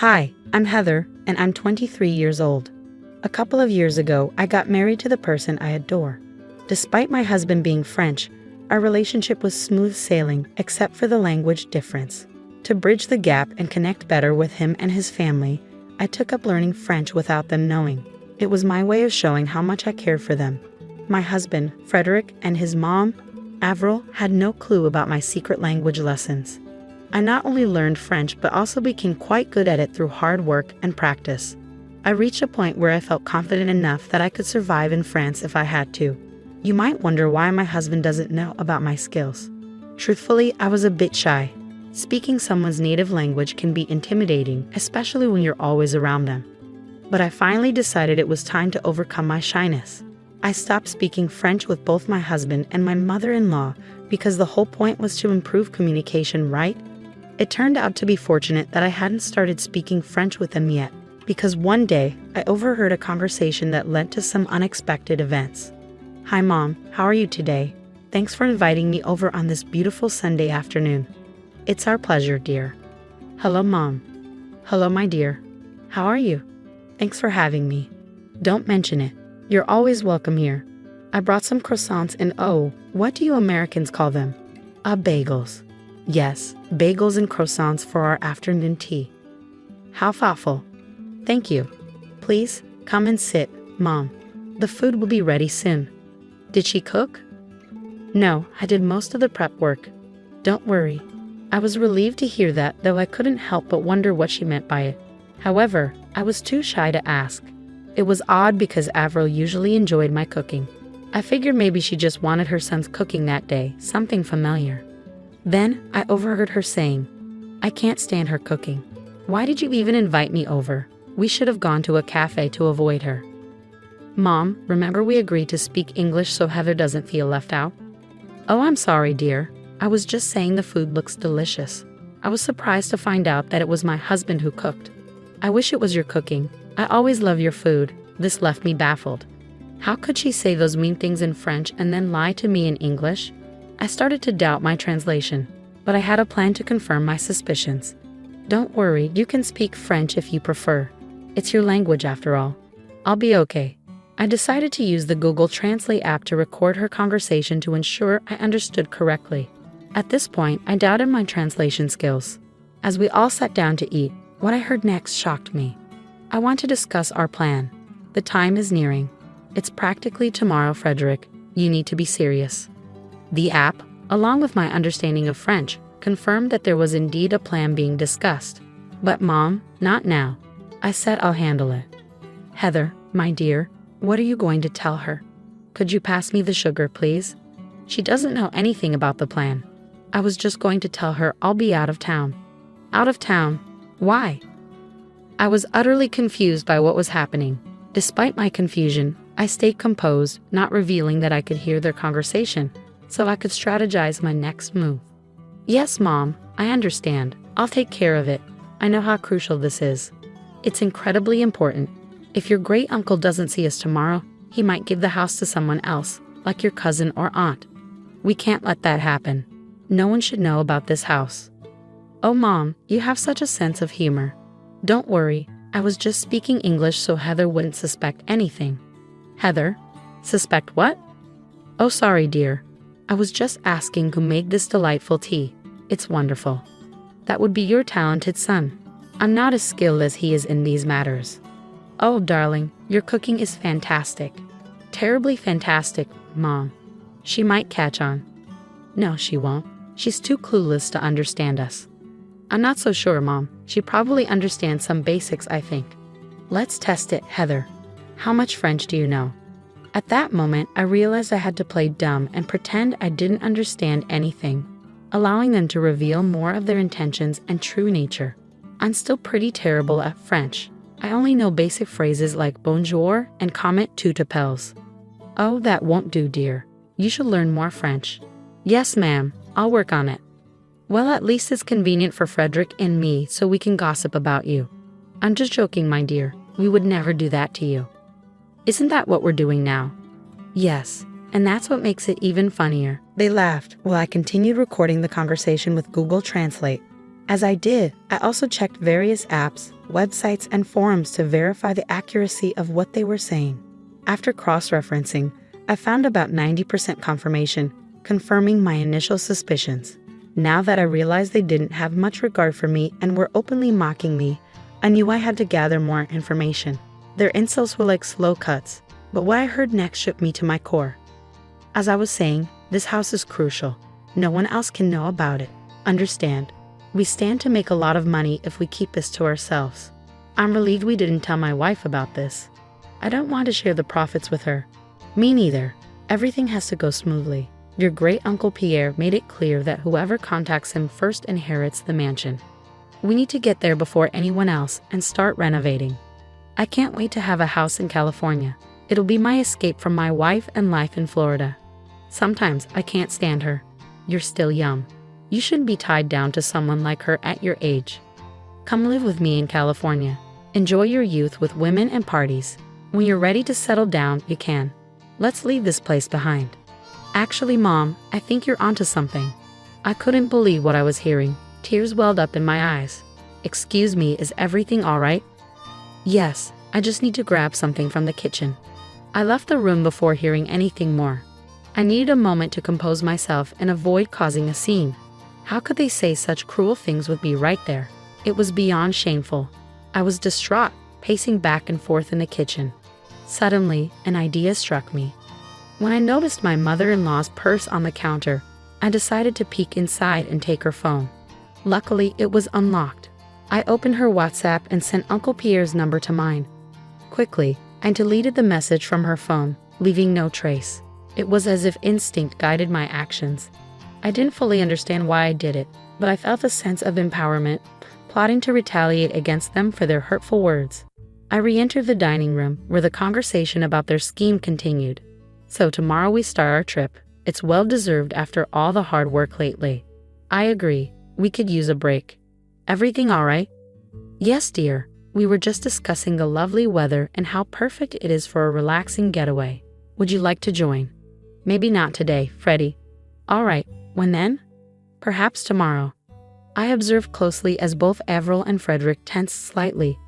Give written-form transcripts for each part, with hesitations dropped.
Hi, I'm Heather, and I'm 23 years old. A couple of years ago, I got married to the person I adore. Despite my husband being French, our relationship was smooth sailing except for the language difference. To bridge the gap and connect better with him and his family, I took up learning French without them knowing. It was my way of showing how much I cared for them. My husband, Frederick, and his mom, Avril, had no clue about my secret language lessons. I not only learned French but also became quite good at it through hard work and practice. I reached a point where I felt confident enough that I could survive in France if I had to. You might wonder why my husband doesn't know about my skills. Truthfully, I was a bit shy. Speaking someone's native language can be intimidating, especially when you're always around them. But I finally decided it was time to overcome my shyness. I stopped speaking French with both my husband and my mother-in-law because the whole point was to improve communication, right? It turned out to be fortunate that I hadn't started speaking French with them yet, because one day I overheard a conversation that led to some unexpected events. Hi Mom, how are you today? Thanks for inviting me over on this beautiful Sunday afternoon. It's our pleasure, dear. Hello Mom. Hello my dear. How are you? Thanks for having me. Don't mention it. You're always welcome here. I brought some croissants and what do you Americans call them? Bagels. Yes, bagels and croissants for our afternoon tea. How thoughtful. Thank you. Please, come and sit, Mom. The food will be ready soon. Did she cook? No, I did most of the prep work. Don't worry. I was relieved to hear that, though I couldn't help but wonder what she meant by it. However, I was too shy to ask. It was odd because Avril usually enjoyed my cooking. I figured maybe she just wanted her son's cooking that day, something familiar. Then, I overheard her saying, I can't stand her cooking. Why did you even invite me over? We should have gone to a cafe to avoid her. Mom, remember we agreed to speak English so Heather doesn't feel left out? Oh, I'm sorry, dear. I was just saying the food looks delicious. I was surprised to find out that it was my husband who cooked. I wish it was your cooking. I always love your food. This left me baffled. How could she say those mean things in French and then lie to me in English? I started to doubt my translation, but I had a plan to confirm my suspicions. Don't worry, you can speak French if you prefer. It's your language after all. I'll be okay. I decided to use the Google Translate app to record her conversation to ensure I understood correctly. At this point, I doubted my translation skills. As we all sat down to eat, what I heard next shocked me. I want to discuss our plan. The time is nearing. It's practically tomorrow, Frederick. You need to be serious. The app, along with my understanding of French, confirmed that there was indeed a plan being discussed. But Mom, not now. I said I'll handle it. Heather, my dear, what are you going to tell her? Could you pass me the sugar, please? She doesn't know anything about the plan. I was just going to tell her I'll be out of town. Out of town? Why? I was utterly confused by what was happening. Despite my confusion, I stayed composed, not revealing that I could hear their conversation, so I could strategize my next move. Yes, Mom, I understand. I'll take care of it. I know how crucial this is. It's incredibly important. If your great-uncle doesn't see us tomorrow, he might give the house to someone else, like your cousin or aunt. We can't let that happen. No one should know about this house. Oh, Mom, you have such a sense of humor. Don't worry, I was just speaking English so Heather wouldn't suspect anything. Heather? Suspect what? Oh, sorry, dear. I was just asking who made this delightful tea. It's wonderful. That would be your talented son. I'm not as skilled as he is in these matters. Oh, darling, your cooking is fantastic. Terribly fantastic, Mom. She might catch on. No, she won't. She's too clueless to understand us. I'm not so sure, Mom. She probably understands some basics, I think. Let's test it, Heather. How much French do you know? At that moment, I realized I had to play dumb and pretend I didn't understand anything, allowing them to reveal more of their intentions and true nature. I'm still pretty terrible at French. I only know basic phrases like bonjour and comment tout appels. Oh, that won't do, dear. You should learn more French. Yes, ma'am. I'll work on it. Well, at least it's convenient for Frederick and me so we can gossip about you. I'm just joking, my dear. We would never do that to you. Isn't that what we're doing now? Yes, and that's what makes it even funnier. They laughed while I continued recording the conversation with Google Translate. As I did, I also checked various apps, websites, and forums to verify the accuracy of what they were saying. After cross-referencing, I found about 90% confirmation, confirming my initial suspicions. Now that I realized they didn't have much regard for me and were openly mocking me, I knew I had to gather more information. Their insults were like slow cuts, but what I heard next shook me to my core. As I was saying, this house is crucial. No one else can know about it. Understand? We stand to make a lot of money if we keep this to ourselves. I'm relieved we didn't tell my wife about this. I don't want to share the profits with her. Me neither. Everything has to go smoothly. Your great-uncle Pierre made it clear that whoever contacts him first inherits the mansion. We need to get there before anyone else and start renovating. I can't wait to have a house in California. It'll be my escape from my wife and life in Florida. Sometimes I can't stand her. You're still young. You shouldn't be tied down to someone like her at your age. Come live with me in California. Enjoy your youth with women and parties. When you're ready to settle down, you can. Let's leave this place behind. Actually, Mom, I think you're onto something. I couldn't believe what I was hearing. Tears welled up in my eyes. Excuse me, is everything all right? Yes, I just need to grab something from the kitchen. I left the room before hearing anything more. I needed a moment to compose myself and avoid causing a scene. How could they say such cruel things with me right there? It was beyond shameful. I was distraught, pacing back and forth in the kitchen. Suddenly, an idea struck me. When I noticed my mother-in-law's purse on the counter, I decided to peek inside and take her phone. Luckily, it was unlocked. I opened her WhatsApp and sent Uncle Pierre's number to mine. Quickly, I deleted the message from her phone, leaving no trace. It was as if instinct guided my actions. I didn't fully understand why I did it, but I felt a sense of empowerment, plotting to retaliate against them for their hurtful words. I re-entered the dining room, where the conversation about their scheme continued. So tomorrow we start our trip. It's well-deserved after all the hard work lately. I agree. We could use a break. Everything all right? Yes, dear. We were just discussing the lovely weather and how perfect it is for a relaxing getaway. Would you like to join? Maybe not today, Freddie. All right. When then? Perhaps tomorrow. I observed closely as both Avril and Frederick tensed slightly,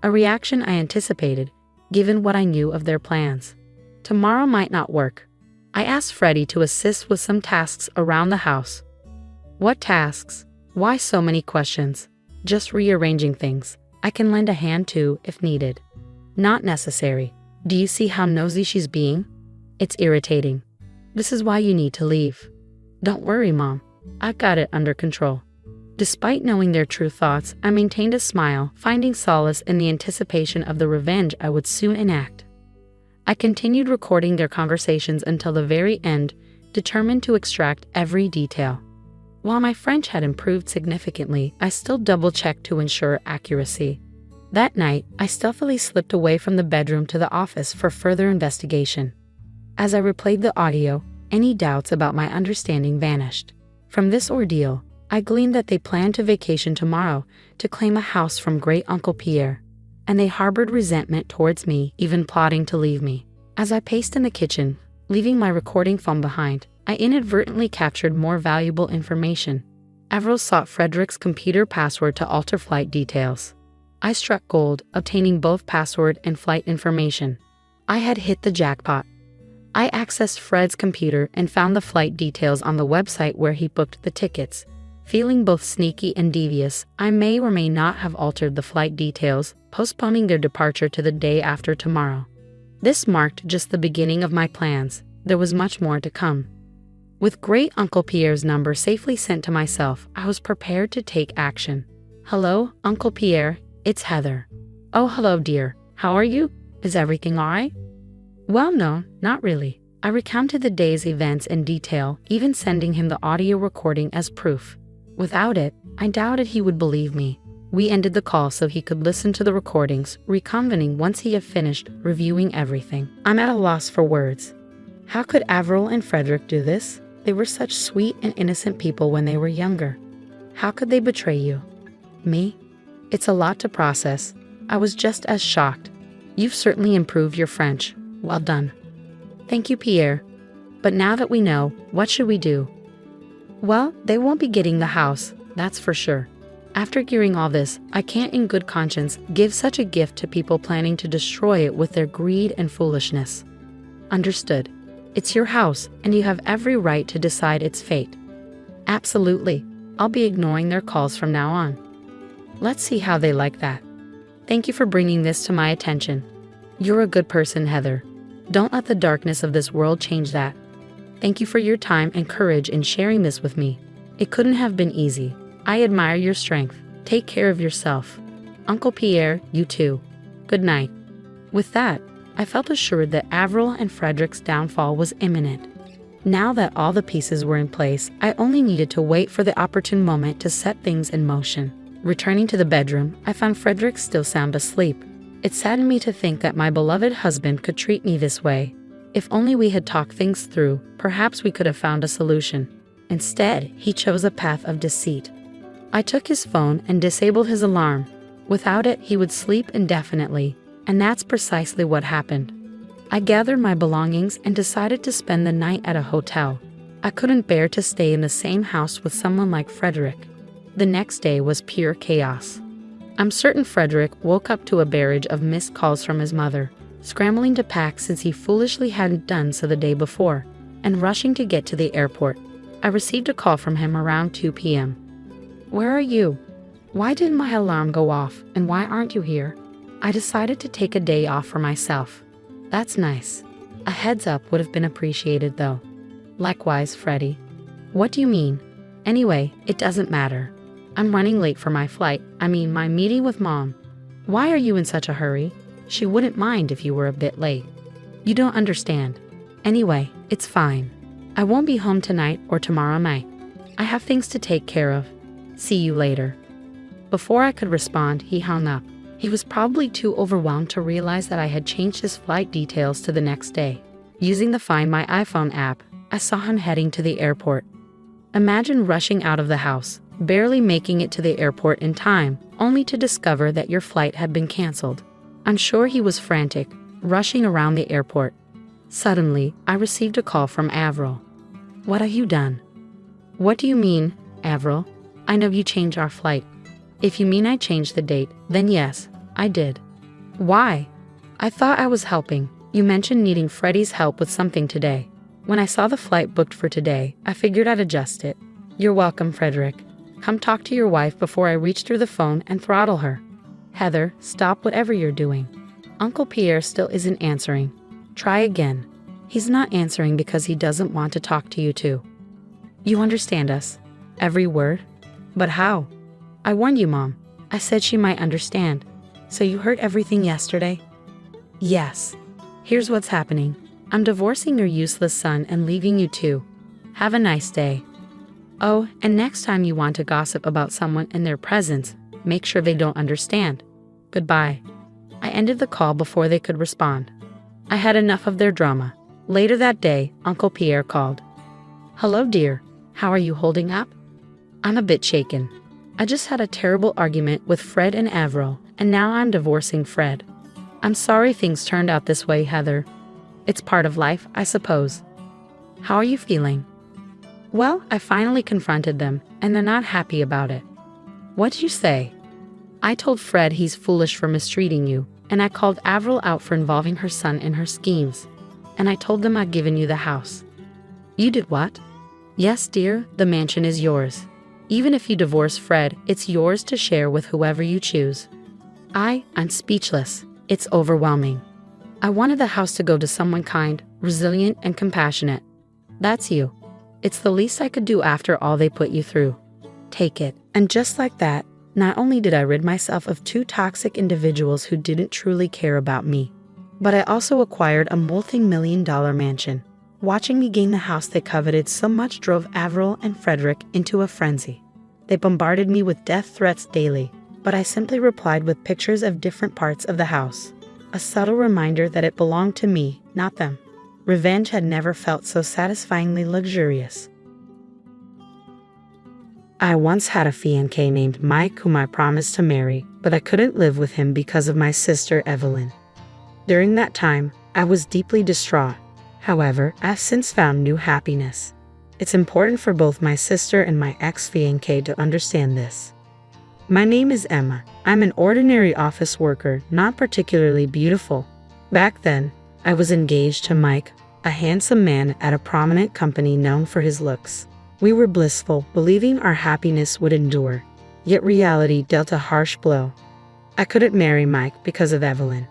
a reaction I anticipated, given what I knew of their plans. Tomorrow might not work. I asked Freddie to assist with some tasks around the house. What tasks? Why so many questions? Just rearranging things. I can lend a hand too, if needed. Not necessary. Do you see how nosy she's being? It's irritating. This is why you need to leave. Don't worry, Mom. I've got it under control. Despite knowing their true thoughts, I maintained a smile, finding solace in the anticipation of the revenge I would soon enact. I continued recording their conversations until the very end, determined to extract every detail. While my French had improved significantly, I still double-checked to ensure accuracy. That night, I stealthily slipped away from the bedroom to the office for further investigation. As I replayed the audio, any doubts about my understanding vanished. From this ordeal, I gleaned that they planned to vacation tomorrow to claim a house from Great-Uncle Pierre, and they harbored resentment towards me, even plotting to leave me. As I paced in the kitchen, leaving my recording phone behind, I inadvertently captured more valuable information. Avril sought Frederick's computer password to alter flight details. I struck gold, obtaining both password and flight information. I had hit the jackpot. I accessed Fred's computer and found the flight details on the website where he booked the tickets. Feeling both sneaky and devious, I may or may not have altered the flight details, postponing their departure to the day after tomorrow. This marked just the beginning of my plans. There was much more to come. With Great-Uncle Pierre's number safely sent to myself, I was prepared to take action. Hello, Uncle Pierre, it's Heather. Oh, hello, dear. How are you? Is everything all right? Well, no, not really. I recounted the day's events in detail, even sending him the audio recording as proof. Without it, I doubted he would believe me. We ended the call so he could listen to the recordings, reconvening once he had finished reviewing everything. I'm at a loss for words. How could Avril and Frederick do this? They were such sweet and innocent people when they were younger. How could they betray you? Me? It's a lot to process. I was just as shocked. You've certainly improved your French. Well done. Thank you, Pierre. But now that we know, what should we do? Well, they won't be getting the house, that's for sure. After hearing all this, I can't in good conscience give such a gift to people planning to destroy it with their greed and foolishness. Understood. It's your house, and you have every right to decide its fate. Absolutely. I'll be ignoring their calls from now on. Let's see how they like that. Thank you for bringing this to my attention. You're a good person, Heather. Don't let the darkness of this world change that. Thank you for your time and courage in sharing this with me. It couldn't have been easy. I admire your strength. Take care of yourself. Uncle Pierre, you too. Good night. With that, I felt assured that Avril and Frederick's downfall was imminent. Now that all the pieces were in place, I only needed to wait for the opportune moment to set things in motion. Returning to the bedroom, I found Frederick still sound asleep. It saddened me to think that my beloved husband could treat me this way. If only we had talked things through, perhaps we could have found a solution. Instead, he chose a path of deceit. I took his phone and disabled his alarm. Without it, he would sleep indefinitely, and that's precisely what happened. I gathered my belongings and decided to spend the night at a hotel. I couldn't bear to stay in the same house with someone like Frederick. The next day was pure chaos. I'm certain Frederick woke up to a barrage of missed calls from his mother, scrambling to pack since he foolishly hadn't done so the day before, and rushing to get to the airport. I received a call from him around 2 p.m. Where are you? Why didn't my alarm go off, and why aren't you here? I decided to take a day off for myself. That's nice. A heads up would have been appreciated though. Likewise, Freddie. What do you mean? Anyway, it doesn't matter. I'm running late for my flight, my meeting with Mom. Why are you in such a hurry? She wouldn't mind if you were a bit late. You don't understand. Anyway, it's fine. I won't be home tonight or tomorrow night. I have things to take care of. See you later. Before I could respond, he hung up. He was probably too overwhelmed to realize that I had changed his flight details to the next day. Using the Find My iPhone app, I saw him heading to the airport. Imagine rushing out of the house, barely making it to the airport in time, only to discover that your flight had been canceled. I'm sure he was frantic, rushing around the airport. Suddenly, I received a call from Avril. What have you done? What do you mean, Avril? I know you changed our flight. If you mean I changed the date, then yes, I did. Why? I thought I was helping. You mentioned needing Freddie's help with something today. When I saw the flight booked for today, I figured I'd adjust it. You're welcome, Frederick. Come talk to your wife before I reach through the phone and throttle her. Heather, stop whatever you're doing. Uncle Pierre still isn't answering. Try again. He's not answering because he doesn't want to talk to you too. You understand us? Every word? But how? I warned you, Mom. I said she might understand. So you heard everything yesterday? Yes. Here's what's happening. I'm divorcing your useless son and leaving you too. Have a nice day. Oh, and next time you want to gossip about someone in their presence, make sure they don't understand. Goodbye. I ended the call before they could respond. I had enough of their drama. Later that day, Uncle Pierre called. Hello, dear. How are you holding up? I'm a bit shaken. I just had a terrible argument with Fred and Avril, and now I'm divorcing Fred. I'm sorry things turned out this way, Heather. It's part of life, I suppose. How are you feeling? Well, I finally confronted them, and they're not happy about it. What'd you say? I told Fred he's foolish for mistreating you, and I called Avril out for involving her son in her schemes. And I told them I'd given you the house. You did what? Yes, dear, the mansion is yours. Even if you divorce Fred, it's yours to share with whoever you choose. I'm speechless. It's overwhelming. I wanted the house to go to someone kind, resilient, and compassionate. That's you. It's the least I could do after all they put you through. Take it. And just like that, not only did I rid myself of two toxic individuals who didn't truly care about me, but I also acquired a multi-million-dollar mansion. Watching me gain the house they coveted so much drove Avril and Frederick into a frenzy. They bombarded me with death threats daily, but I simply replied with pictures of different parts of the house. A subtle reminder that it belonged to me, not them. Revenge had never felt so satisfyingly luxurious. I once had a fiancé named Mike whom I promised to marry, but I couldn't live with him because of my sister Evelyn. During that time, I was deeply distraught. However, I've since found new happiness. It's important for both my sister and my ex-fiancé to understand this. My name is Emma. I'm an ordinary office worker, not particularly beautiful. Back then, I was engaged to Mike, a handsome man at a prominent company known for his looks. We were blissful, believing our happiness would endure. Yet reality dealt a harsh blow. I couldn't marry Mike because of Evelyn.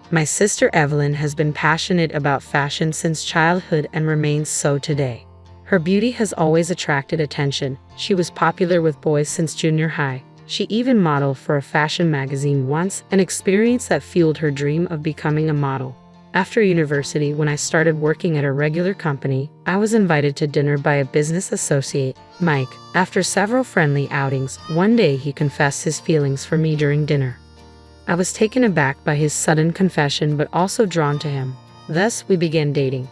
My sister Evelyn has been passionate about fashion since childhood and remains so today. Her beauty has always attracted attention. She was popular with boys since junior high. She even modeled for a fashion magazine once, an experience that fueled her dream of becoming a model. After university, when I started working at a regular company, I was invited to dinner by a business associate, Mike. After several friendly outings, one day he confessed his feelings for me during dinner. I was taken aback by his sudden confession but also drawn to him. Thus, we began dating.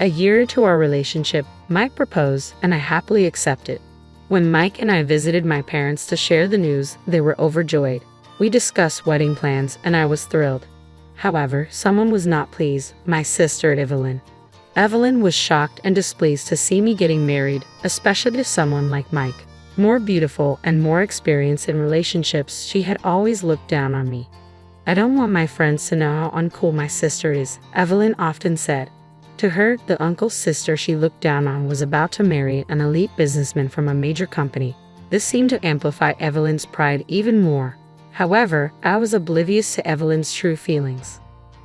A year into our relationship, Mike proposed, and I happily accepted. When Mike and I visited my parents to share the news, they were overjoyed. We discussed wedding plans, and I was thrilled. However, someone was not pleased, my sister Evelyn. Evelyn was shocked and displeased to see me getting married, especially to someone like Mike. More beautiful and more experienced in relationships, she had always looked down on me. I don't want my friends to know how uncool my sister is, Evelyn often said. To her, the uncle's sister she looked down on was about to marry an elite businessman from a major company. This seemed to amplify Evelyn's pride even more. However, I was oblivious to Evelyn's true feelings.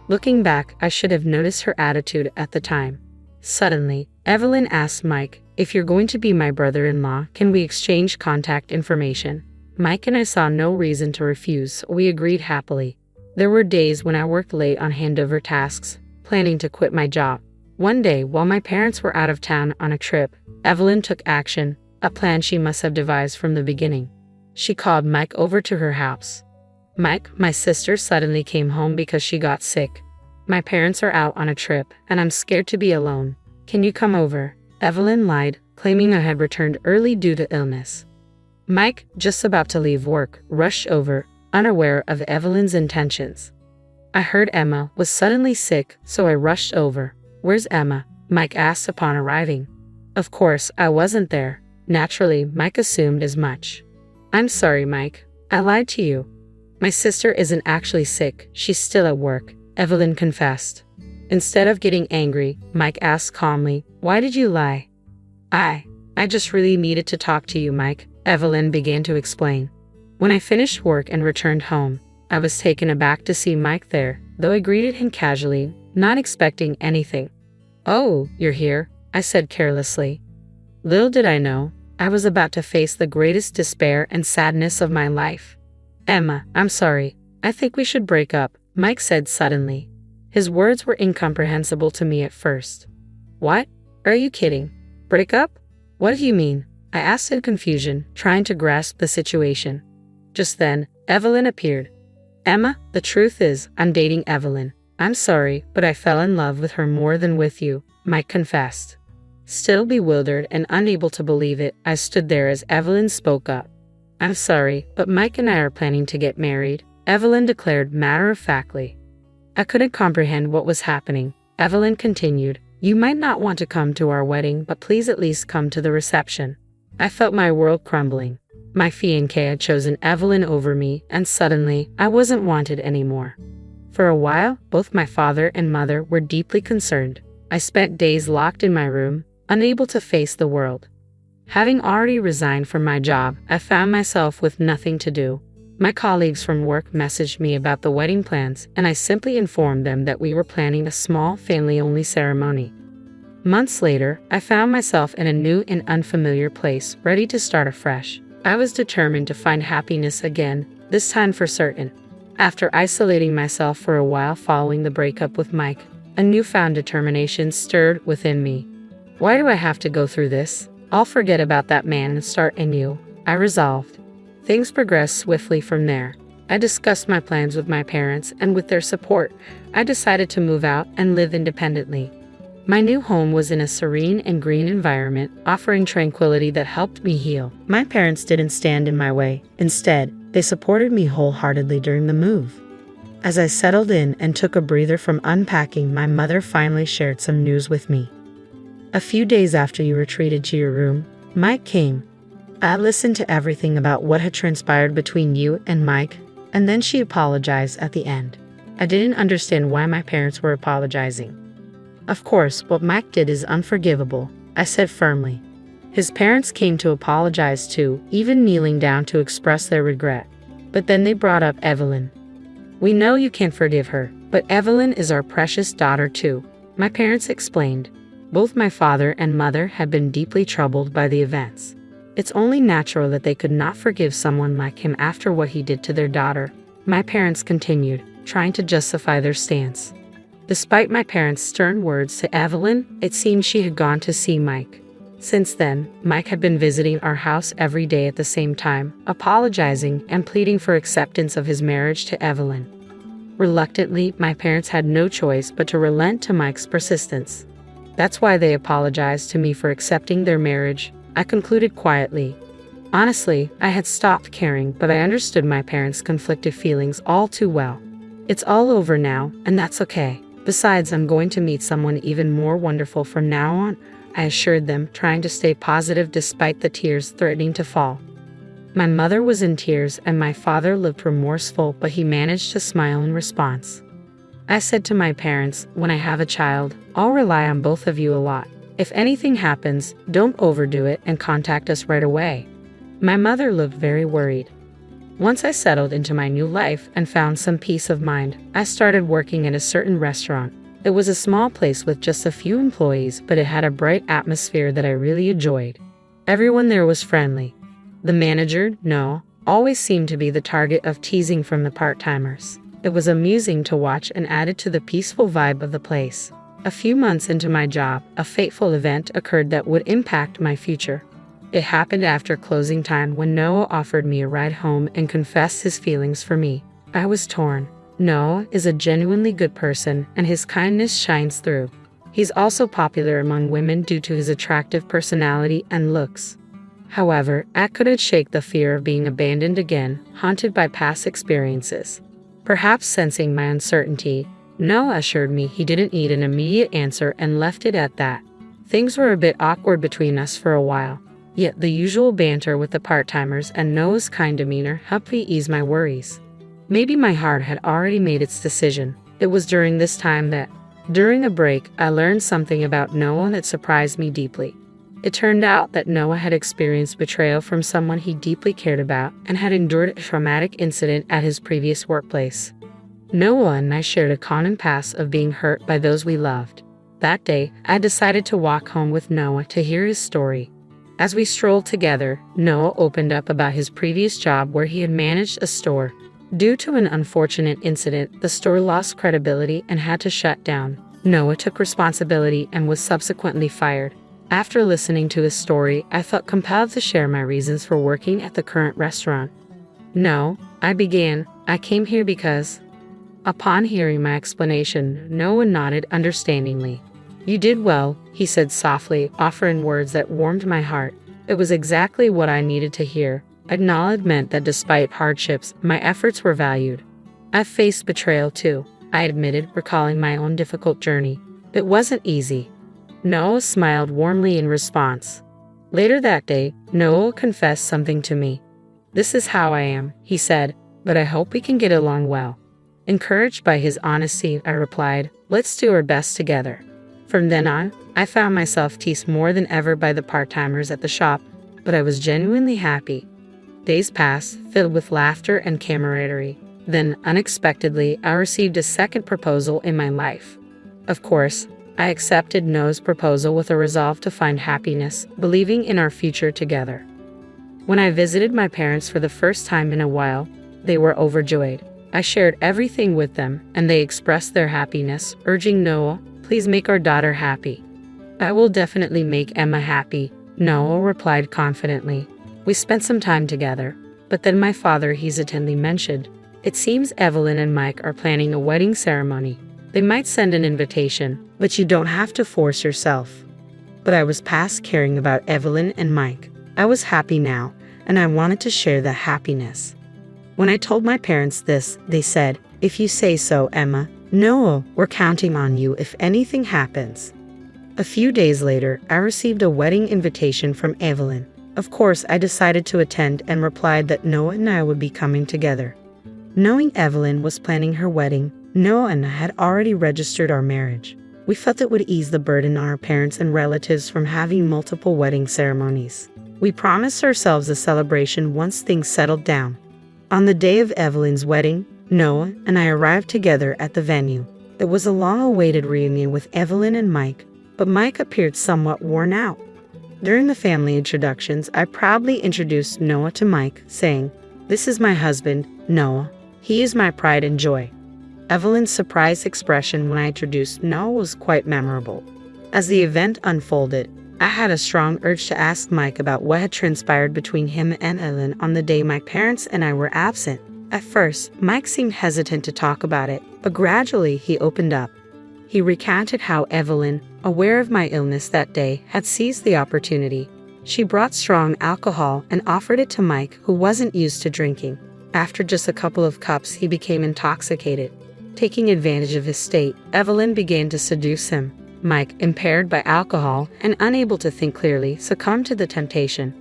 Looking back, I should have noticed her attitude at the time. Suddenly, Evelyn asked Mike, "If you're going to be my brother-in-law, can we exchange contact information?" Mike and I saw no reason to refuse, so we agreed happily. There were days when I worked late on handover tasks, planning to quit my job. One day, while my parents were out of town on a trip, Evelyn took action, a plan she must have devised from the beginning. She called Mike over to her house. "Mike, my sister suddenly came home because she got sick. My parents are out on a trip, and I'm scared to be alone. Can you come over?" Evelyn lied, claiming I had returned early due to illness. Mike, just about to leave work, rushed over, unaware of Evelyn's intentions. I heard Emma was suddenly sick, so I rushed over. "Where's Emma?" Mike asked upon arriving. Of course, I wasn't there. Naturally, Mike assumed as much. "I'm sorry, Mike. I lied to you. My sister isn't actually sick, she's still at work," Evelyn confessed. Instead of getting angry, Mike asked calmly, "Why did you lie?" I just really needed to talk to you, Mike," Evelyn began to explain. When I finished work and returned home, I was taken aback to see Mike there, though I greeted him casually, not expecting anything. "Oh, you're here," I said carelessly. Little did I know, I was about to face the greatest despair and sadness of my life. "Emma, I'm sorry. I think we should break up," Mike said suddenly. His words were incomprehensible to me at first. "What? Are you kidding? Break up? What do you mean?" I asked in confusion, trying to grasp the situation. Just then, Evelyn appeared. "Emma, the truth is, I'm dating Evelyn. I'm sorry, but I fell in love with her more than with you," Mike confessed. Still bewildered and unable to believe it, I stood there as Evelyn spoke up. "I'm sorry, but Mike and I are planning to get married," Evelyn declared matter-of-factly. I couldn't comprehend what was happening. Evelyn continued, "You might not want to come to our wedding, but please at least come to the reception." I felt my world crumbling. My fiancé had chosen Evelyn over me, and suddenly, I wasn't wanted anymore. For a while, both my father and mother were deeply concerned. I spent days locked in my room, unable to face the world. Having already resigned from my job, I found myself with nothing to do. My colleagues from work messaged me about the wedding plans, and I simply informed them that we were planning a small family-only ceremony. Months later, I found myself in a new and unfamiliar place, ready to start afresh. I was determined to find happiness again, this time for certain. After isolating myself for a while following the breakup with Mike, a newfound determination stirred within me. Why do I have to go through this? I'll forget about that man and start anew, I resolved. Things progressed swiftly from there. I discussed my plans with my parents, and with their support, I decided to move out and live independently. My new home was in a serene and green environment, offering tranquility that helped me heal. My parents didn't stand in my way. Instead, they supported me wholeheartedly during the move. As I settled in and took a breather from unpacking, my mother finally shared some news with me. "A few days after you retreated to your room, Mike came. I listened to everything about what had transpired between you and Mike, and then she apologized at the end. I didn't understand why my parents were apologizing. Of course, what Mike did is unforgivable, I said firmly. His parents came to apologize too, even kneeling down to express their regret. But then they brought up Evelyn. We know you can't forgive her, but Evelyn is our precious daughter too, my parents explained. Both my father and mother had been deeply troubled by the events. It's only natural that they could not forgive someone like him after what he did to their daughter, my parents continued, trying to justify their stance. Despite my parents' stern words to Evelyn, it seemed she had gone to see Mike. Since then, Mike had been visiting our house every day at the same time, apologizing and pleading for acceptance of his marriage to Evelyn. Reluctantly, my parents had no choice but to relent to Mike's persistence. That's why they apologized to me for accepting their marriage, I concluded quietly. Honestly, I had stopped caring, but I understood my parents' conflicted feelings all too well. It's all over now, and that's okay. Besides, I'm going to meet someone even more wonderful from now on, I assured them, trying to stay positive despite the tears threatening to fall. My mother was in tears and my father looked remorseful, but he managed to smile in response. I said to my parents, when I have a child, I'll rely on both of you a lot. If anything happens, don't overdo it and contact us right away. My mother looked very worried. Once I settled into my new life and found some peace of mind, I started working at a certain restaurant. It was a small place with just a few employees, but it had a bright atmosphere that I really enjoyed. Everyone there was friendly. The manager, Noah, always seemed to be the target of teasing from the part-timers. It was amusing to watch and added to the peaceful vibe of the place. A few months into my job, a fateful event occurred that would impact my future. It happened after closing time when Noah offered me a ride home and confessed his feelings for me. I was torn. Noah is a genuinely good person and his kindness shines through. He's also popular among women due to his attractive personality and looks. However, I couldn't shake the fear of being abandoned again, haunted by past experiences. Perhaps sensing my uncertainty, Noah assured me he didn't need an immediate answer and left it at that. Things were a bit awkward between us for a while, yet the usual banter with the part-timers and Noah's kind demeanor helped me ease my worries. Maybe my heart had already made its decision. It was during this time that, during a break, I learned something about Noah that surprised me deeply. It turned out that Noah had experienced betrayal from someone he deeply cared about and had endured a traumatic incident at his previous workplace. Noah and I shared a common past of being hurt by those we loved. That day, I decided to walk home with Noah to hear his story. As we strolled together, Noah opened up about his previous job where he had managed a store. Due to an unfortunate incident, the store lost credibility and had to shut down. Noah took responsibility and was subsequently fired. After listening to his story, I felt compelled to share my reasons for working at the current restaurant. No, I began. I came here because... Upon hearing my explanation, Noah nodded understandingly. You did well, he said softly, offering words that warmed my heart. It was exactly what I needed to hear. Acknowledgement that despite hardships, my efforts were valued. I've faced betrayal too, I admitted, recalling my own difficult journey. It wasn't easy. Noah smiled warmly in response. Later that day, Noah confessed something to me. This is how I am, he said, but I hope we can get along well. Encouraged by his honesty, I replied, let's do our best together. From then on, I found myself teased more than ever by the part-timers at the shop, but I was genuinely happy. Days passed, filled with laughter and camaraderie. Then, unexpectedly, I received a second proposal in my life. Of course, I accepted Noah's proposal with a resolve to find happiness, believing in our future together. When I visited my parents for the first time in a while, they were overjoyed. I shared everything with them, and they expressed their happiness, urging Noah, please make our daughter happy. I will definitely make Emma happy, Noah replied confidently. We spent some time together, but then my father hesitantly mentioned, it seems Evelyn and Mike are planning a wedding ceremony. They might send an invitation, but you don't have to force yourself. But I was past caring about Evelyn and Mike. I was happy now, and I wanted to share that happiness. When I told my parents this, they said, if you say so, Emma, Noah, we're counting on you if anything happens. A few days later, I received a wedding invitation from Evelyn. Of course, I decided to attend and replied that Noah and I would be coming together. Knowing Evelyn was planning her wedding, Noah and I had already registered our marriage. We felt it would ease the burden on our parents and relatives from having multiple wedding ceremonies. We promised ourselves a celebration once things settled down. On the day of Evelyn's wedding, Noah and I arrived together at the venue. It was a long-awaited reunion with Evelyn and Mike, but Mike appeared somewhat worn out. During the family introductions, I proudly introduced Noah to Mike, saying, "This is my husband, Noah. He is my pride and joy." Evelyn's surprised expression when I introduced Noah was quite memorable. As the event unfolded, I had a strong urge to ask Mike about what had transpired between him and Evelyn on the day my parents and I were absent. At first, Mike seemed hesitant to talk about it, but gradually he opened up. He recounted how Evelyn, aware of my illness that day, had seized the opportunity. She brought strong alcohol and offered it to Mike, who wasn't used to drinking. After just a couple of cups, he became intoxicated. Taking advantage of his state, Evelyn began to seduce him. Mike, impaired by alcohol and unable to think clearly, succumbed to the temptation.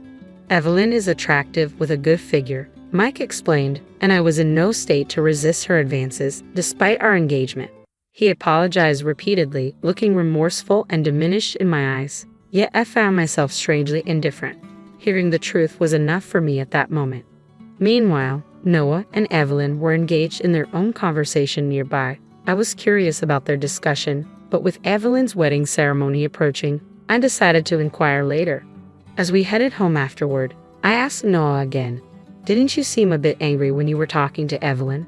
Evelyn is attractive with a good figure, Mike explained, and I was in no state to resist her advances, despite our engagement. He apologized repeatedly, looking remorseful and diminished in my eyes. Yet I found myself strangely indifferent. Hearing the truth was enough for me at that moment. Meanwhile, Noah and Evelyn were engaged in their own conversation nearby. I was curious about their discussion, but with Evelyn's wedding ceremony approaching, I decided to inquire later. As we headed home afterward, I asked Noah again, "Didn't you seem a bit angry when you were talking to Evelyn?"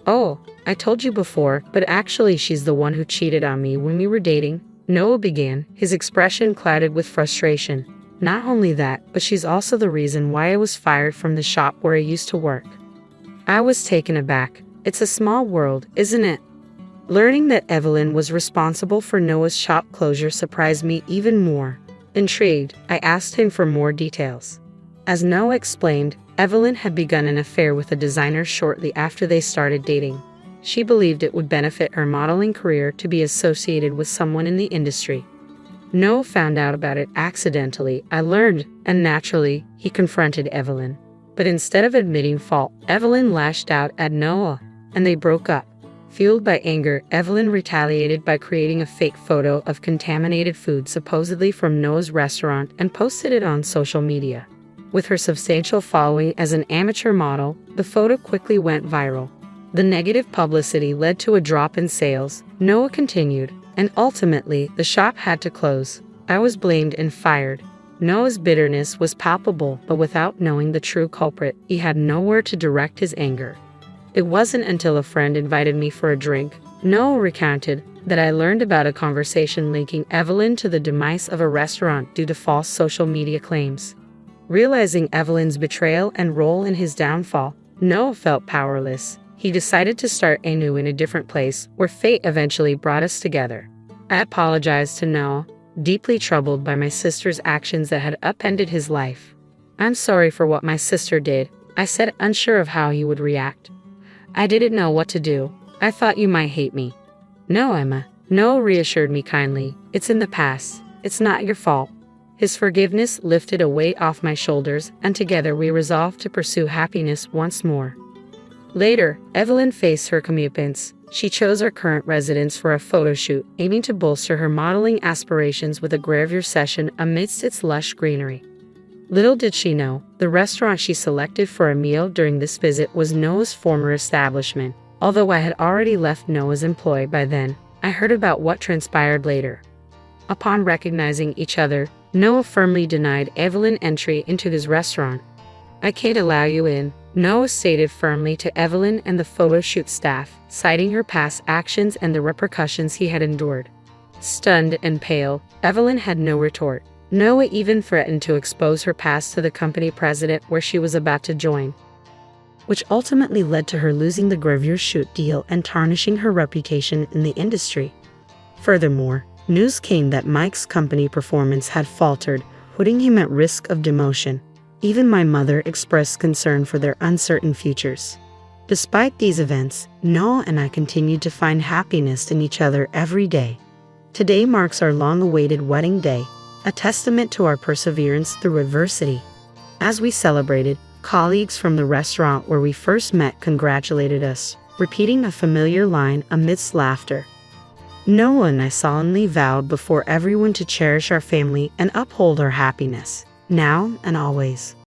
"Oh, I told you before, but actually she's the one who cheated on me when we were dating," Noah began, his expression clouded with frustration. "Not only that, but she's also the reason why I was fired from the shop where I used to work." I was taken aback. It's a small world, isn't it? Learning that Evelyn was responsible for Noah's shop closure surprised me even more. Intrigued, I asked him for more details. As Noah explained, Evelyn had begun an affair with a designer shortly after they started dating. She believed it would benefit her modeling career to be associated with someone in the industry. Noah found out about it accidentally, I learned, and naturally, he confronted Evelyn. But instead of admitting fault, Evelyn lashed out at Noah, and they broke up. Fueled by anger, Evelyn retaliated by creating a fake photo of contaminated food supposedly from Noah's restaurant and posted it on social media. With her substantial following as an amateur model, the photo quickly went viral. The negative publicity led to a drop in sales, Noah continued, and ultimately, the shop had to close. I was blamed and fired. Noah's bitterness was palpable, but without knowing the true culprit, he had nowhere to direct his anger. It wasn't until a friend invited me for a drink, Noah recounted, that I learned about a conversation linking Evelyn to the demise of a restaurant due to false social media claims. Realizing Evelyn's betrayal and role in his downfall, Noah felt powerless. He decided to start anew in a different place, where fate eventually brought us together. I apologized to Noah, deeply troubled by my sister's actions that had upended his life. "I'm sorry for what my sister did," I said, unsure of how he would react. "I didn't know what to do. I thought you might hate me." "No, Emma." Noah reassured me kindly. "It's in the past. It's not your fault." His forgiveness lifted a weight off my shoulders, and together we resolved to pursue happiness once more. Later, Evelyn faced her comeuppance. She chose our current residence for a photo shoot, aiming to bolster her modeling aspirations with a gravure session amidst its lush greenery. Little did she know, the restaurant she selected for a meal during this visit was Noah's former establishment. Although I had already left Noah's employ by then, I heard about what transpired later. Upon recognizing each other, Noah firmly denied Evelyn entry into his restaurant. "I can't allow you in," Noah stated firmly to Evelyn and the photo shoot staff, citing her past actions and the repercussions he had endured. Stunned and pale, Evelyn had no retort. Noah even threatened to expose her past to the company president where she was about to join, which ultimately led to her losing the gravure shoot deal and tarnishing her reputation in the industry. Furthermore, news came that Mike's company performance had faltered, putting him at risk of demotion. Even my mother expressed concern for their uncertain futures. Despite these events, Noah and I continued to find happiness in each other every day. Today marks our long-awaited wedding day, a testament to our perseverance through adversity. As we celebrated, colleagues from the restaurant where we first met congratulated us, repeating a familiar line amidst laughter. No, and I solemnly vowed before everyone to cherish our family and uphold our happiness, now and always.